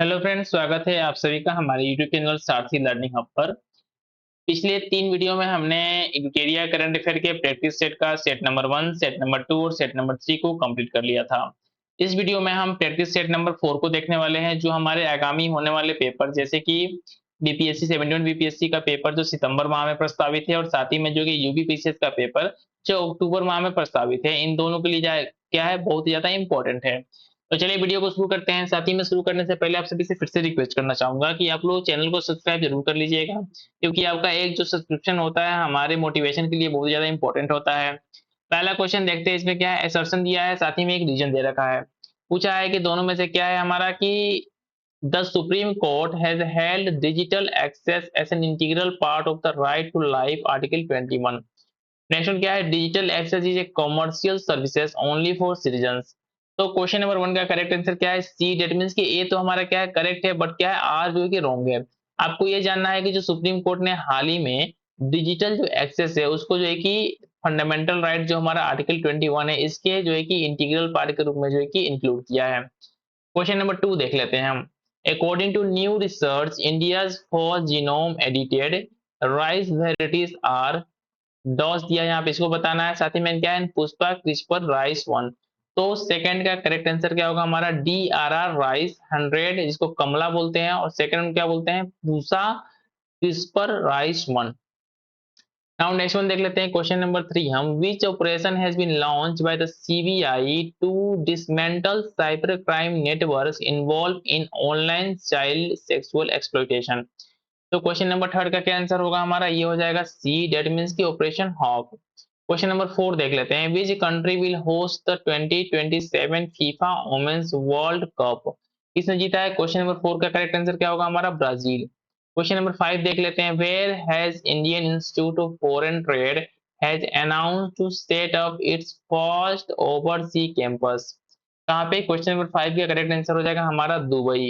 Hello friends, स्वागत है आप सभी का हमारे यूट्यूब चैनल सारथी लर्निंग हब पर। पिछले 3 वीडियो में हमने इंटीरियर करंट अफेयर के प्रैक्टिस सेट का सेट नंबर 1, सेट नंबर 2 और सेट नंबर 3 को कंप्लीट कर लिया था। इस वीडियो में हम प्रैक्टिस सेट नंबर 4 को देखने वाले हैं, जो हमारे आगामी होने वाले पेपर जैसे कि बीपीएससी 71 बीपीएससी का पेपर जो सितंबर माह में प्रस्तावित है, और साथ ही में जो कि यूपीपीसीएस का पेपर जो अक्टूबर माह में प्रस्तावित है, इन दोनों के लिए क्या है, बहुत ही ज्यादा इंपॉर्टेंट है। तो चलिए वीडियो को शुरू करते हैं। साथ ही में शुरू करने से पहले आप सभी से फिर से रिक्वेस्ट करना चाहूंगा कि आप लोग चैनल को सब्सक्राइब जरूर कर लीजिएगा, क्योंकि आपका एक जो सब्सक्रिप्शन होता है हमारे मोटिवेशन के लिए बहुत ज्यादा इंपॉर्टेंट होता है। पहला क्वेश्चन देखते हैं, इसमें क्या है, असर्शन दिया है, साथ ही में एक रीजन दे रखा है। पूछा है कि दोनों में से क्या है हमारा, कि the Supreme Court has held digital access as an integral part of the right to life, article 21। Next one क्या है, digital access is a commercial services only for citizens. तो क्वेश्चन नंबर 1 का करेक्ट आंसर क्या है, सी। That means कि ए तो हमारा क्या है, करेक्ट है, बट क्या है, आर जो है कि रॉन्ग है। आपको ये जानना है कि जो सुप्रीम कोर्ट ने हाल ही में डिजिटल जो एक्सेस है उसको जो है कि फंडामेंटल राइट जो हमारा आर्टिकल 21 है, इसके जो है कि इंटीग्रल पार्ट के रूप में जो है कि इंक्लूड किया है। क्वेश्चन नंबर 2 देख लेते हैं हम। According to new research, India's first genome edited rice varieties are डॉस दिया, यहाँ पे इसको बताना है। साथ ही में क्या है, पुष्पा क्रिस्पर राइस 1। तो सेकंड का करेक्ट आंसर क्या होगा हमारा, डी आर आर राइस 100, जिसको कमला बोलते हैं, और सेकंड में क्या बोलते हैं, Pusa CRISPR rice 1। Now next one देख लेते हैं, क्वेश्चन नंबर 3 हम। Which operation has been launched by the CBI to dismantle cyber crime networks involve in online child sexual exploitation. तो क्वेश्चन नंबर 3 का क्या आंसर होगा हमारा, ये हो जाएगा सी। डेट मींस की ऑपरेशन हॉक। क्वेश्चन नंबर 4 देख लेते हैं, which country will host the 2027 FIFA women's world cup. किसने जीता है, क्वेश्चन नंबर 4 का करेक्ट आंसर क्या होगा हमारा, ब्राजील। क्वेश्चन नंबर 5 देख लेते हैं, where has Indian institute of foreign trade has announced to set up its first oversea campus. कहाँ पे, क्वेश्चन नंबर 5 का करेक्ट आंसर हो जाएगा हमारा दुबई।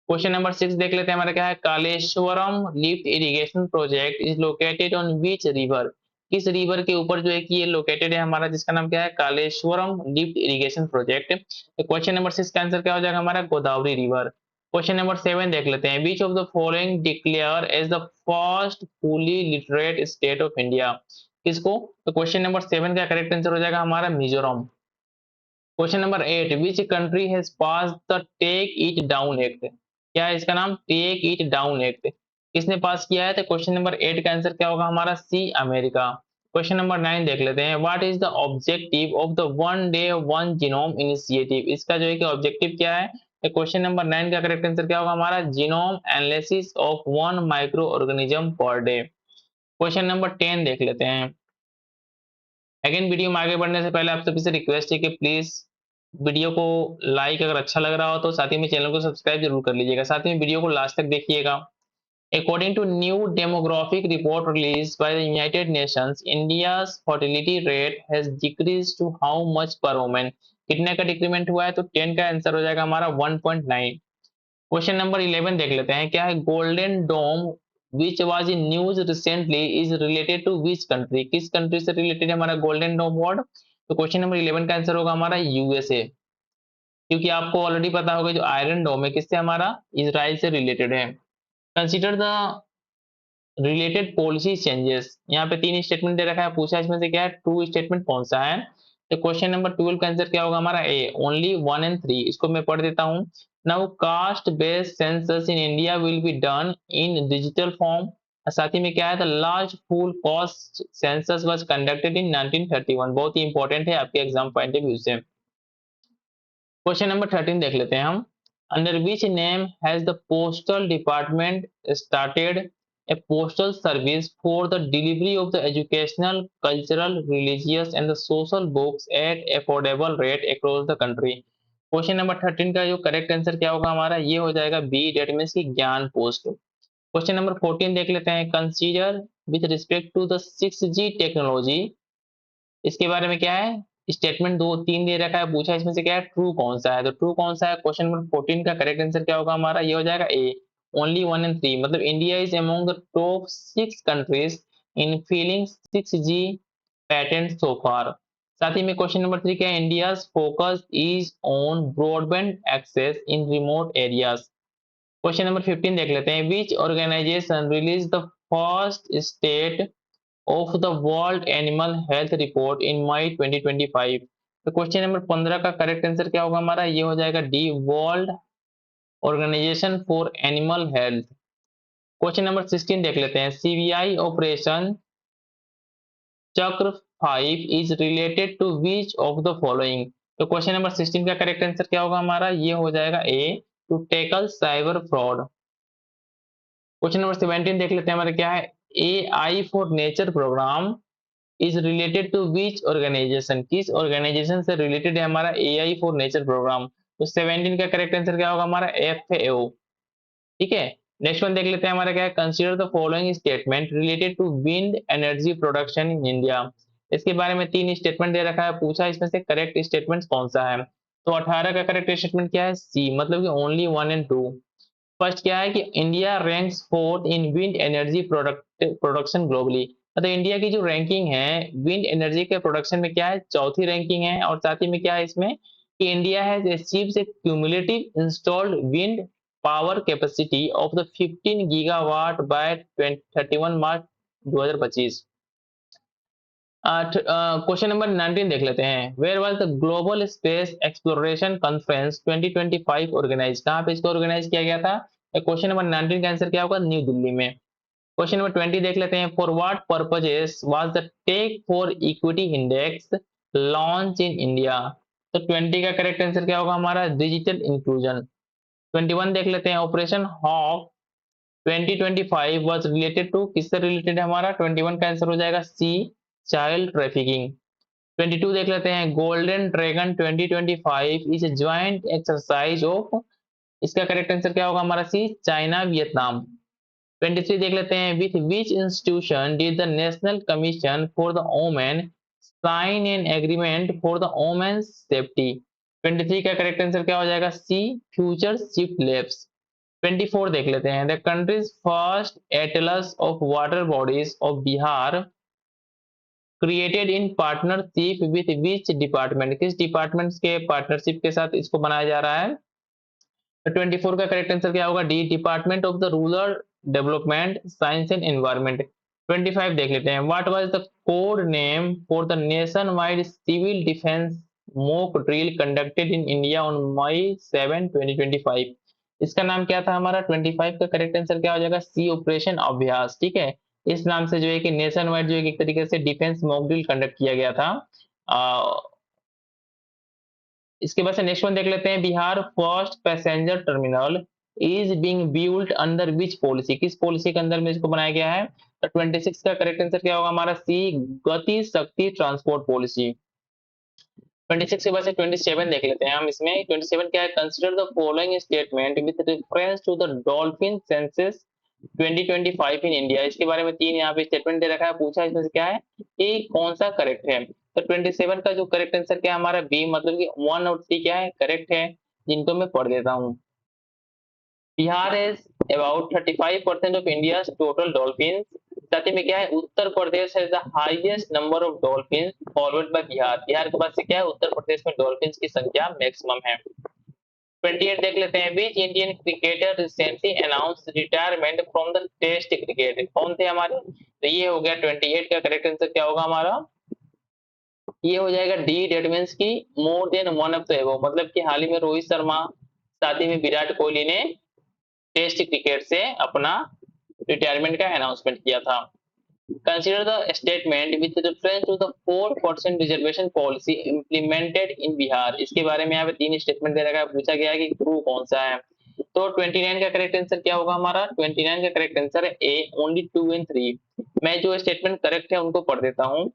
क्वेश्चन नंबर 6 देख लेते हैं, हमारा क्या है, Kaleshwaram lift irrigation project is located on which river. किस रिवर के ऊपर जो है कि ये लोकेटेड है हमारा, जिसका नाम क्या है, कालेश्वरम लिफ्ट इरिगेशन प्रोजेक्ट। तो क्वेश्चन नंबर 6 का आंसर क्या हो जाएगा हमारा, गोदावरी रिवर। क्वेश्चन नंबर 7 देख लेते हैं, which of the following declare as the first fully literate state of India. किसको, तो क्वेश्चन नंबर 7 का करेक्ट आंसर हो जाएगा हमारा Mizoram. Question number 8, which country has pass the take it down act. क्या है इसका नाम, टेक इट डाउन एक्ट। किसने पास किया है, तो क्वेश्चन नंबर 8 का आंसर क्या होगा हमारा, सी, अमेरिका। क्वेश्चन नंबर 9 देख लेते हैं, what is the objective of the one day one genome initiative. इसका जो है कि ऑब्जेक्टिव क्या है, तो क्वेश्चन नंबर 9 का करेक्ट आंसर क्या होगा हमारा, genome analysis of one micro organism per day. Question number 10 देख लेते हैं। अगेन वीडियो में आगे बढ़ने से पहले आप सभी से रिक्वेस्ट है कि प्लीज वीडियो को लाइक अगर अच्छा लग रहा हो तो, साथ ही में चैनल को सब्सक्राइब जरूर कर लीजिएगा, साथ ही में वीडियो को लास्ट तक देखिएगा। According to new demographic report release by the United Nations, India's fertility rate has decrease to how much per women. कितने का डिक्रीमेंट हुआ है, तो 10 का आंसर हो जाएगा हमारा 1.9। क्वेश्चन नंबर 11 देख लेते हैं, क्या है, golden dome which was in news recently is related to which country. किस कंट्री से रिलेटेड है हमारा गोल्डन डोम अवार्ड, तो क्वेश्चन नंबर 11 का आंसर होगा हमारा यूएसए। क्योंकि आपको ऑलरेडी पता होगा जो आयरन डोम है किससे हमारा, इसराइल से रिलेटेड है। Consider the related policy changes. यहाँ पे 3 स्टेटमेंट दे रखा है, पूछा इसमें से क्या है, ट्रू स्टेटमेंट कौन सा है। तो क्वेश्चन नंबर 12 का आंसर क्या होगा हमारा, ए, ओनली 1 एंड 3। इसको मैं पढ़ देता हूँ। Now caste based census in India will be done in digital form. साथ ही में क्या है, the large full cost census was conducted in 1931। बहुत ही इंपॉर्टेंट है आपके एग्जाम पॉइंट ऑफ व्यू से। क्वेश्चन नंबर 13 देख लेते हैं हम। Under which name has the postal department started A postal service for the delivery of the educational, cultural, religious and the social books at affordable rate across the country. Question number 13 का जो correct answer क्या होगा हमारा, ये हो जाएगा B. That means की ज्ञान पोस्ट। क्वेश्चन नंबर 14 देख लेते हैं, consider with respect to the 6G technology. इसके बारे में क्या है, स्टेटमेंट 2 3 दे रखा है, पूछा इसमें से क्या है, ट्रू कौन सा है। तो ट्रू कौन सा है, क्वेश्चन नंबर 14 का करेक्ट आंसर क्या होगा हमारा, ये हो जाएगा ए, ओनली 1 एंड 3। मतलब India is among the top 6 countries in feeling 6G patent so far. साथ ही में क्वेश्चन नंबर 3 क्या है, India's focus is on broadband access in remote areas. Question number 15 देख लेते हैं, which organization release the first state of the world animal health report in May 2025। तो question number 15 का करेक्ट आंसर क्या होगा हमारा, ये हो जाएगा D, world organisation for animal health. Question number 16 देख लेते हैं, CBI operation Chakra 5 is related to which of the following. तो क्वेश्चन नंबर 16 का करेक्ट आंसर क्या होगा हमारा, ये हो जाएगा A, to tackle cyber fraud. Question number 17 देख लेते हैं हमारा क्या है, A I for nature program is related to which organization, किस ऑर्गेनाइजेशन से रिलेटेड है हमारा A I for nature program. तो 17 का करेक्ट आंसर क्या होगा हमारा, एफ ए ओ। ठीक है, नेक्स्ट वन देख लेते हैं हमारा क्या है, consider the following statement related to wind energy production in India. इसके बारे में तीन स्टेटमेंट दे रखा है, पूछा इसमें से करेक्ट स्टेटमेंट कौन सा है। तो 18 का करेक्ट स्टेटमेंट क्या है, सी, मतलब कि ओनली 1 एंड 2। फर्स्ट क्या है कि इंडिया रैंक्स फोर्थ इन विंड एनर्जी प्रोडक्शन ग्लोबली, मतलब इंडिया की जो रैंकिंग है विंड एनर्जी के प्रोडक्शन में क्या है, चौथी रैंकिंग है। और साथ ही में क्या है इसमें कि India has achieved a cumulative installed wind power capacity of the 15 gigawatt by 31 March 2025। Question number 19 देख लेते हैं, where was the global space exploration conference 2025 organise, कहाँ पे इसको ऑर्गेनाइज किया गया था। क्वेश्चन नंबर 19 का आंसर क्या होगा, न्यू दिल्ली में। क्वेश्चन नंबर 20 देख लेते हैं, for what purposes was the tech for equity index launch in India. तो 20 का करेक्ट आंसर क्या होगा हमारा, डिजिटल इंक्लूजन। 21 देख लेते हैं, operation hawk 2025 was related to, किससे रिलेटेड है हमारा, 21 का आंसर हो जाएगा सी, चाइल्ड ट्रैफिकिंग। 22 देख लेते हैं, golden dragon 2025 is a joint exercise of, इसका करेक्ट आंसर क्या होगा हमारा सी, चाइना वियतनाम। 23 देख लेते हैं, with which institution did the national commission for the women sign an agreement for the women's safety. 23 का करेक्ट आंसर क्या हो जाएगा, सी, फ्यूचर शिफ्ट लैब्स। 24 देख लेते हैं, the countries first Atlas of water bodies of Bihar created in partnership with which department, किस department के partnership के साथ इसको बनाया जा रहा है। तो 24 का करेक्ट आंसर क्या होगा, D, department of the rural development science and environment. 25 देख लेते हैं, what was the code name for the nation wide civil defence mock drill conducted in India on May 7 2025। इसका नाम क्या था हमारा, 25 का करेक्ट आंसर क्या हो जाएगा, सी, ऑपरेशन अभ्यास। ठीक है, इस नाम से जो है कि नेशन वाइड जो है एक तरीके से डिफेंस मॉक ड्रिल कंडक्ट किया गया था। इसके बाद से नेक्स्ट वन देख लेते हैं, Bihar first passenger terminal is being built under which policy, किस पॉलिसी के अंदर में इसको बनाया गया है। तो 26 का करेक्ट आंसर क्या होगा हमारा, सी, गति शक्ति ट्रांसपोर्ट पॉलिसी। 26 के बाद से 27 देख लेते हैं हम, इसमें 27 क्या है, consider the following statement with reference to the dolphin census 2025 in India. इसके बारे में तीन यहाँ पे स्टेटमेंट दे रखा है, पूछा इसमें से क्या है कि कौन सा करेक्ट है। तो 27 का जो करेक्ट आंसर क्या है हमारा, बी, मतलब कि 1 और 3 क्या है, करेक्ट है, जिनको मैं पढ़ देता हूँ। Bihar is about 35% of India's total dolphins। साथ ही में क्या है, उत्तर प्रदेश है the highest number of dolphin followed by Bihar, Bihar के बाद से क्या है, उत्तर प्रदेश में डॉल्फिन की संख्या मैक्सिमम है। 28 देख लेते हैं, which Indian cricketer recently announce retirement from the test cricket, कौन थे हमारे। तो ये हो गया 28 का करेक्ट आंसर क्या होगा हमारा, ये हो जाएगा डी, डेट मीन्स की more than one of the above, मतलब कि हाल ही में रोहित शर्मा साथ ही में विराट कोहली ने टेस्ट क्रिकेट से अपना रिटायरमेंट का अनाउंसमेंट किया था। Consider the statement with reference to the 4% reservation policy implemented in Bihar. इसके बारे में यहाँ पे तीन स्टेटमेंट दे रखा है, पूछा गया है कि ट्रू कौन सा है। तो 29 का करेक्ट आंसर क्या होगा हमारा, 29 का करेक्ट आंसर है ए, ओनली 2 एंड 3। मैं जो स्टेटमेंट करेक्ट है उनको पढ़ देता हूँ।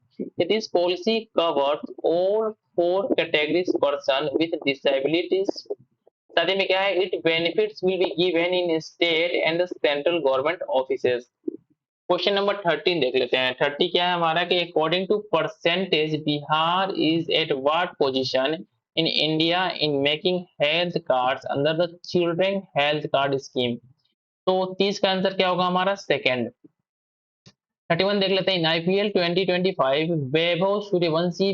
This policy covers all 4 categories person with disabilities. साथ ही में क्या है, it benefits will be given in state and central government offices. Question number 13 देख लेते हैं, 30 क्या है हमारा कि according to percentage Bihar is at what position in India in making health cards under the children health card scheme. तो 30 का answer क्या होगा हमारा, सेकंड। 31 देख लेते हैं, in IPL 2025 Vaibhav Suryavanshi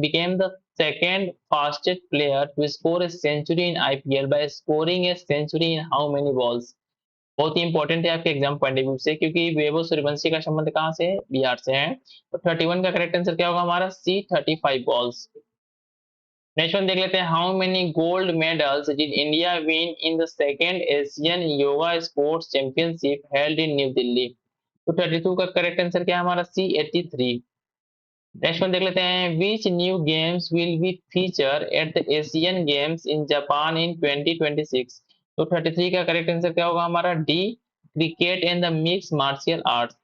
became the second fastest player to score a century in IPL by scoring a century in how many balls? बहुत ही important है आपके एग्जाम पॉइंट ऑफ व्यू से, क्योंकि वैभव सूर्यवंशी का संबंध कहाँ से है? बिहार से है। तो 31 का करेक्ट आंसर क्या होगा हमारा? सी 35 बॉल्स। नेक्स्ट वन देख लेते हैं, how many gold medals did India win in the second Asian yoga sports championship held in new Delhi? तो 32 का करेक्ट आंसर क्या है हमारा? सी 83। नेक्स्ट वन देख लेते हैं, which new games will be feature at the Asian games in Japan in 2026? तो 33 का करेक्ट आंसर क्या होगा हमारा? D, cricket and the mix martial arts.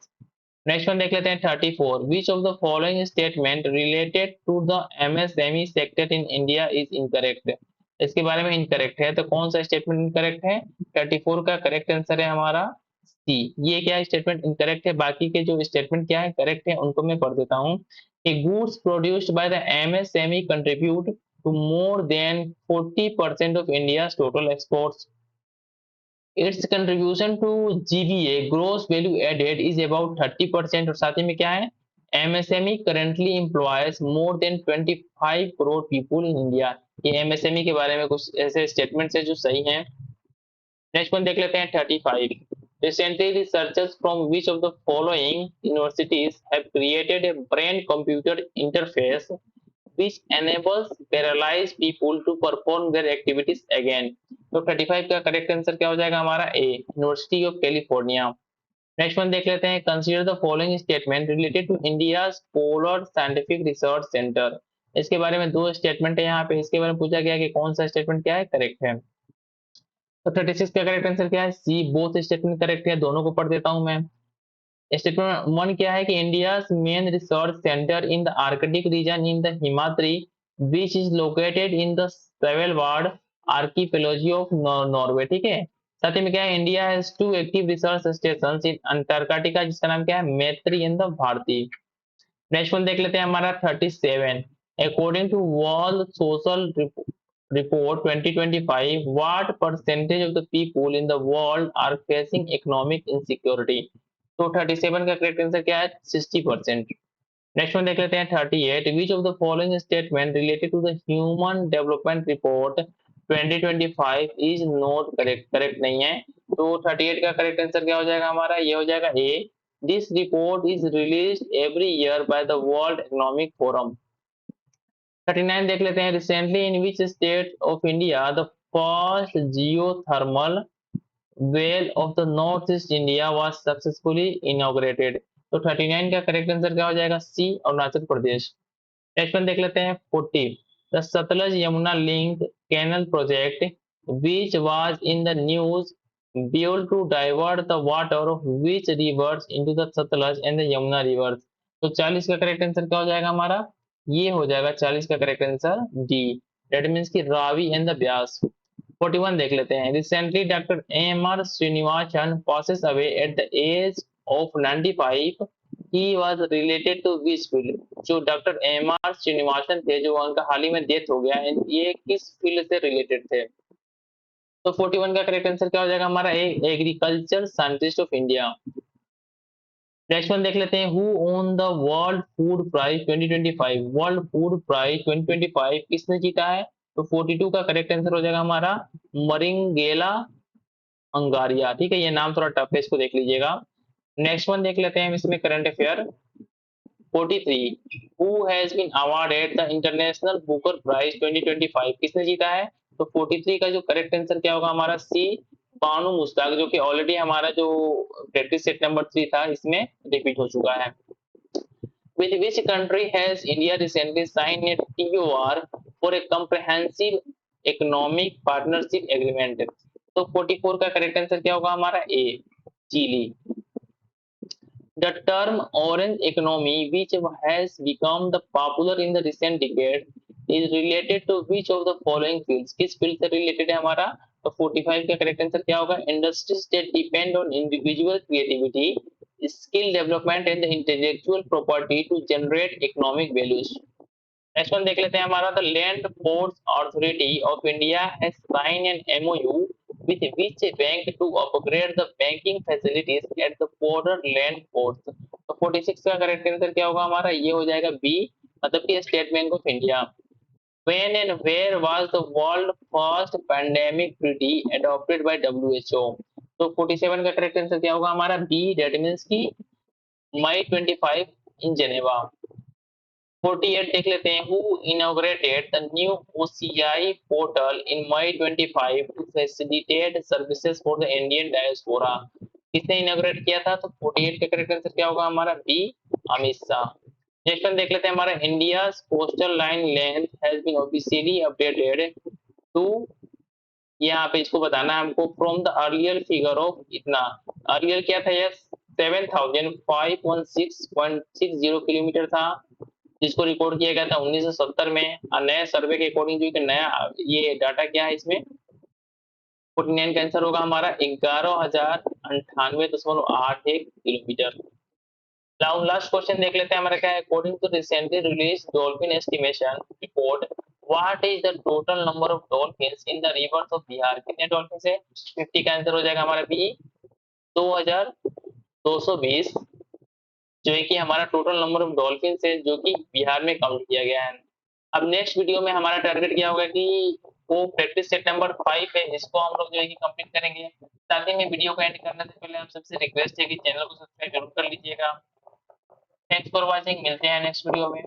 Next one देख लेते हैं 34, which of the following statement related to the MSME sector in India is incorrect? इसके बारे में इनकरेक्ट है, तो कौन सा स्टेटमेंट इनकरेक्ट है? 34 का करेक्ट आंसर है हमारा सी। ये क्या स्टेटमेंट इनकरेक्ट है? बाकी के जो स्टेटमेंट क्या है करेक्ट है उनको मैं पढ़ देता हूँ। Goods produced by the MSME contribute to more than 40% of India's total exports. Its contribution to GVA gross value added is about 30%। और साथ ही में क्या है? MSME currently employs more than 25 crore people in India। ये MSME के बारे में कुछ ऐसे स्टेटमेंट्स हैं जो सही हैं। नेक्स्ट वन देख लेते हैं 35, recently researchers from which of the following universities have created a brain computer interface which enables paralyzed people to perform their activities again? तो 35 का करेक्ट आंसर क्या हो जाएगा हमारा? A, University of California. Next one देख लेते हैं, consider the following statement related to India's polar scientific research centre. इसके बारे में दो स्टेटमेंट है यहाँ पे, इसके बारे में पूछा गया कि कौन सा स्टेटमेंट क्या है करेक्ट है। तो 36 का करेक्ट आंसर क्या है? सी, बोथ स्टेटमेंट करेक्ट है। दोनों को पढ़ देता हूं मैं। स्टेटमेंट वन क्या है कि India main research centre in the Arctic region in the Himadri which is located in the Svalbard archipelago of Norway. ठीक है, साथ ही में क्या है, India has two active research station in Antarctica जिसका नाम क्या है? Maitri and the Bharati. Next one देख लेते हैं हमारा 37, according to world social report 2025, what percentage of the people in the world are facing economic insecurity? तो 37 का करेक्ट आंसर क्या है? 60%। नेक्स्ट वन देख लेते हैं 38, which of the following statement related to the human development report 2025 is not correct? Correct नहीं है। तो 38 का करेक्ट आंसर क्या हो जाएगा हमारा? ये हो जाएगा ए, this report is released every year by the World Economic Forum। 39 देख लेते हैं, recently in which state of India the first geothermal well of the north east India was successfully inaugurated? तो 39 का करेक्ट आंसर क्या हो जाएगा? C, Arunachal Pradesh. Next one देख लेते हैं 40, the Sutlej Yamuna link canal project which was in the news built to divert the water of which rivers into the Sutlej and the Yamuna reverse? तो 40 का करेक्ट आंसर क्या हो जाएगा हमारा? ये हो जाएगा 40 का correct answer D, that means की रावी एंड द ब्यास। 41 देख लेते हैं, recently doctor M R Srinivasan passes away at the age of 95। he was related to which field? जो डॉक्टर एम आर श्रीनिवासन थे, जो उनका हाल ही में डेथ हो गया, ये किस फील्ड से रिलेटेड थे? तो 41 का करेक्ट आंसर क्या हो जाएगा हमारा? A, agriculture scientist of India. Next one देख लेते हैं, who won the world food prize 2025? World food prize 2025 किसने जीता है? तो 42 का करेक्ट आंसर हो जाएगा हमारा मरिंगेला अंगारिया। ठीक है, ये नाम थोड़ा टफ है, इसको देख लीजिएगा। नेक्स्ट वन देख लेते हैं इसमें current affair 43, who has been awarded the international Booker prize 2025? किसने जीता है? तो 43 का जो करेक्ट आंसर क्या होगा हमारा? सी, बानू मुश्ताक, जो कि ऑलरेडी हमारा जो प्रैक्टिस सेट नंबर 3 था इसमें रिपीट हो चुका है। With which country has India recently signed a TOR for a comprehensive economic partnership agreement? तो 44 का करेक्ट आंसर क्या होगा हमारा? ए, chilli. The term orange economy, which has become the popular in the recent decade, is related to which of the following fields? किस field से related है हमारा? तो 45 का करेक्ट आंसर क्या होगा? Industries that depend on individual creativity, skill development and intellectual property to generate economic values. Next one देख लेते हैं हमारा, the land ports authority of India has sign an MoU with which bank to upgrade the banking facilities at the border land ports? तो 46 का correct answer क्या होगा हमारा? ये हो जाएगा बी, मतलब कि state bank of India. When and where was the world first pandemic treaty adopted by WHO? तो 47 का करेक्ट आंसर क्या होगा हमारा बी, दैट मीन्स की मई 25 इन जेनेवा। 48 देख लेते हैं, who inaugurated the new OCI portal in May 25 to facilitate services for the Indian diaspora? किसने इनॉग्रेट किया था? तो 48 का करेक्ट आंसर क्या होगा हमारा B, Amit Shah. Next one देख लेते हैं, हमारा India coastal line length has been officially updated to, यहाँ पे इसको बताना है हमको, from the earlier figure of इतना, अर्लियर क्या था ये 7516.60 किलोमीटर था, जिसको रिकॉर्ड किया गया था 1970 में। और नए सर्वे के अकॉर्डिंग जो कि नया ये डाटा क्या है इसमें, 49 का आंसर होगा हमारा 11,098.81 किलोमीटर। नाउ लास्ट क्वेश्चन देख लेते हैं, हमारा क्या है, according to recently release dolphin estimation report what is the total number of dolphins in the rivers of Bihar? कितने डॉल्फिन है? 50 का आंसर हो जाएगा हमारा बी, 2220, जो है कि हमारा टोटल नंबर ऑफ डॉल्फिन है जो कि बिहार में काउंट किया गया है। अब नेक्स्ट वीडियो में हमारा टारगेट क्या होगा कि वो प्रैक्टिस सेट नंबर 5 है, इसको हम लोग जो है कि कंप्लीट करेंगे। साथ ही में वीडियो को एंड करने से पहले आप सबसे रिक्वेस्ट है कि चैनल को सब्सक्राइब जरूर कर लीजिएगा। थैंक्स फॉर वॉचिंग, मिलते हैं नेक्स्ट वीडियो में।